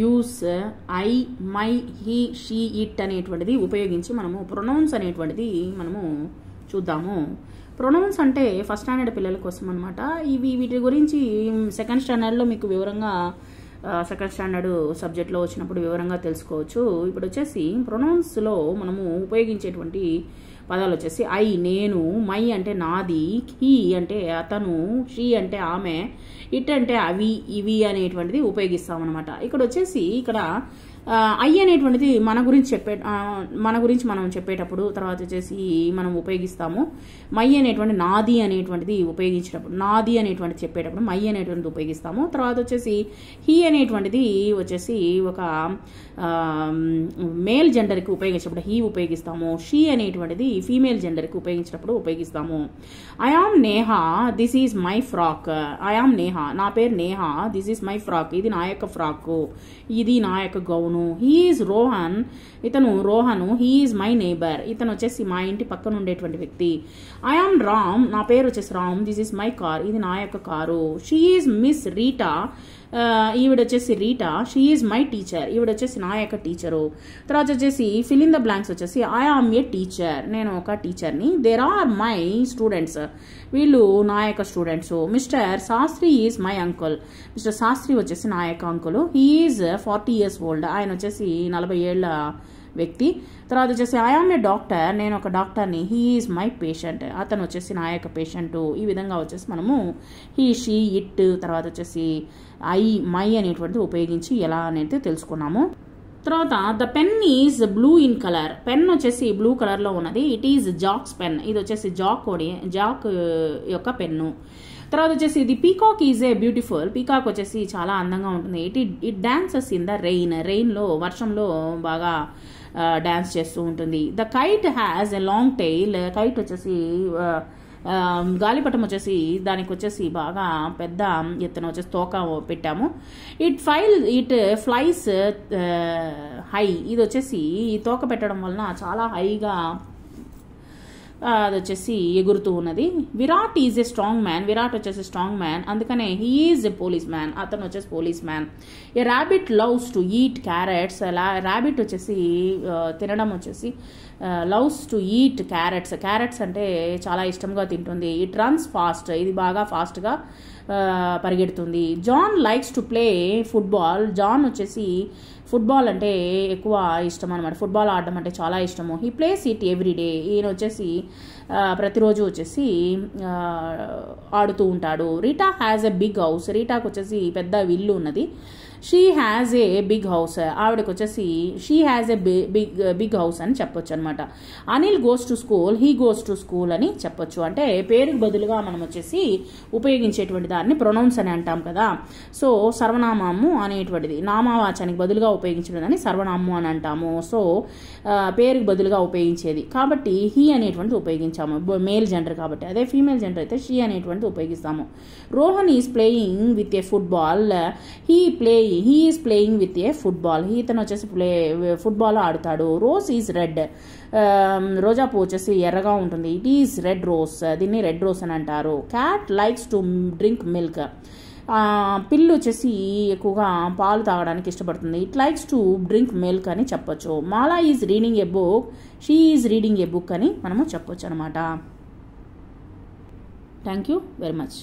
Use I, my, he, she, it అనేటువంటిది ఉపయోగించి మనము ప్రొనౌన్స్ అనేటువంటిది మనము చూద్దాము. ప్రొనౌన్స్ అంటే ఫస్ట్ స్టాండర్డ్ పిల్లల కోసం అనమాట. వీటి గురించి సెకండ్ స్టాండర్డ్లో మీకు వివరంగా సెకండ్ స్టాండర్డ్ సబ్జెక్ట్లో వచ్చినప్పుడు వివరంగా తెలుసుకోవచ్చు. ఇప్పుడు వచ్చేసి ప్రొనౌన్స్లో మనము ఉపయోగించేటువంటి పదాలు వచ్చేసి ఐ నేను, మై అంటే నాది, హీ అంటే అతను, షీ అంటే ఆమె, ఇట్ అంటే అవి, ఇవి అనేటువంటిది ఉపయోగిస్తామన్నమాట. ఇక్కడ వచ్చేసి ఇక్కడ ఐ అనేటువంటిది మన గురించి మనం చెప్పేటప్పుడు, తర్వాత వచ్చేసి మనం ఉపయోగిస్తాము. మై అనేటువంటి నాది అనేటువంటిది ఉపయోగించేటప్పుడు, నాది అనేటువంటిది చెప్పేటప్పుడు మై అనేటువంటిది ఉపయోగిస్తాము. తర్వాత వచ్చేసి హీ అనేటువంటిది వచ్చేసి ఒక మేల్ జెండర్కి ఉపయోగించేటప్పుడు హీ ఉపయోగిస్తాము. షీ అనేటువంటిది ఫీమేల్ జెండర్కి ఉపయోగించేటప్పుడు ఉపయోగిస్తాము. I am Neha, this is my frock. I am Neha, నా పేరు Neha, this is my frock, ఇది నా యొక్క ఫ్రాక్, ఇది నా యొక్క గౌను. హీ ఈజ్ రోహన్, ఇతను Rohan. He is my neighbour, ఇతను వచ్చేసి మా ఇంటి పక్కన ఉండేటువంటి వ్యక్తి. ఐ ఆమ్ రామ్, నా పేరు వచ్చేసి Ram, this is my car, ఇది నా యొక్క car. She is miss Rita, ఈవిడ వచ్చేసి Rita. She is my teacher, ఈవిడ వచ్చేసి నా యొక్క టీచరు. తర్వాత వచ్చేసి ఫిల్ ఇన్ ద బ్లాంక్స్ వచ్చేసి ఐ ఆమ్ ఏ టీచర్, నేను ఒక టీచర్ని. దేర్ ఆర్ మై స్టూడెంట్స్, వీళ్ళు నా యొక్క students. Mister Shastri is my uncle, mister Shastri వచ్చేసి నా యొక్క uncle. He is 40 years old, ఆయన వచ్చేసి 40 ఏళ్ల వ్యక్తి. తర్వాత వచ్చేసి ఐ ఆమ్ ఏ డాక్టర్, నేను ఒక డాక్టర్ని. హీ ఈజ్ మై పేషెంట్, అతను వచ్చేసి నా యొక్క పేషెంట్. ఈ విధంగా వచ్చేసి మనము హీ, షీ, ఇట్, తర్వాత వచ్చేసి ఐ, మై అనేటువంటిది ఉపయోగించి ఎలా అనేది తెలుసుకున్నాము. తర్వాత the pen is blue in colour, pen వచ్చేసి బ్లూ కలర్లో ఉన్నది. ఇట్ ఈజ్ జాక్స్ పెన్, ఇది వచ్చేసి జాక్ యొక్క పెన్ను. తర్వాత వచ్చేసి the peacock is a beautiful, peacock వచ్చేసి చాలా అందంగా ఉంటుంది. ఇట్ డాన్సెస్ ఇన్ ద రెయిన్లో, వర్షంలో బాగా డాన్స్ చేస్తూ ఉంటుంది. The kite has a long tail, kite వచ్చేసి గాలిపటం వచ్చేసి దానికి వచ్చేసి బాగా పెద్ద ఎత్తున వచ్చేసి తోక పెట్టాము. ఇట్ ఫ్లైస్ హై, ఇది వచ్చేసి ఈ తోక పెట్టడం వలన చాలా హైగా అది వచ్చేసి ఎగురుతూ ఉన్నది. Virat is a strong man, Virat వచ్చేసి స్ట్రాంగ్ మ్యాన్, అందుకనే he is a policeman, అతను వచ్చేసి policeman. A rabbit loves to eat carrots, rabbit వచ్చేసి తినడం వచ్చేసి loves to eat carrots, carrots అంటే చాలా ఇష్టంగా తింటుంది. ఇట్ రన్స్ ఫాస్ట్, ఇది బాగా ఫాస్ట్గా పరిగెడుతుంది. John likes to play football, John వచ్చేసి ఫుట్బాల్ అంటే ఎక్కువ ఇష్టం అనమాట, ఫుట్బాల్ ఆడడం అంటే చాలా ఇష్టము. హీ ప్లేస్ ఇట్ ఎవ్రీడే, ఈయన వచ్చేసి ప్రతిరోజు వచ్చేసి ఆడుతూ ఉంటాడు. Rita has a big house, రీటాకు వచ్చేసి పెద్ద ఇల్లు ఉన్నది. She has a big house, ఆవిడకి వచ్చేసి she has a big house అని చెప్పొచ్చు అనమాట. Anil goes to school, he goes to school అని చెప్పొచ్చు. అంటే పేరుకు బదులుగా మనం వచ్చేసి ఉపయోగించేటువంటి దాన్ని ప్రొనౌన్స్ అని అంటాం కదా. సో సర్వనామము అనేటువంటిది నామవాచానికి బదులుగా ఉపయోగించేదాన్ని సర్వనామము అని అంటాము. సో పేరుకు బదులుగా ఉపయోగించేది కాబట్టి హీ అనేటువంటిది ఉపయోగించాము, మేల్ జెండర్ కాబట్టి. అదే ఫీమేల్ జెండర్ అయితే షీ అనేటువంటిది ఉపయోగిస్తాము. Rohan is playing with a football, he is playing with a football, ఇతను వచ్చేసి ఫుట్బాల్ ఆడుతాడు. రోజ్ ఈజ్ రెడ్, రోజా పువ్వు వచ్చేసి ఎర్రగా ఉంటుంది. ఇట్ ఈజ్ రెడ్ రోజ్, దీన్ని రెడ్ రోజ్ అని అంటారు. Cat likes to drink milk, పిల్లి వచ్చేసి ఎక్కువగా పాలు తాగడానికి ఇష్టపడుతుంది. It likes to drink milk అని చెప్పొచ్చు. మాలా is reading A book, she is reading A book అని మనము చెప్పొచ్చు అనమాట. Thank you very much.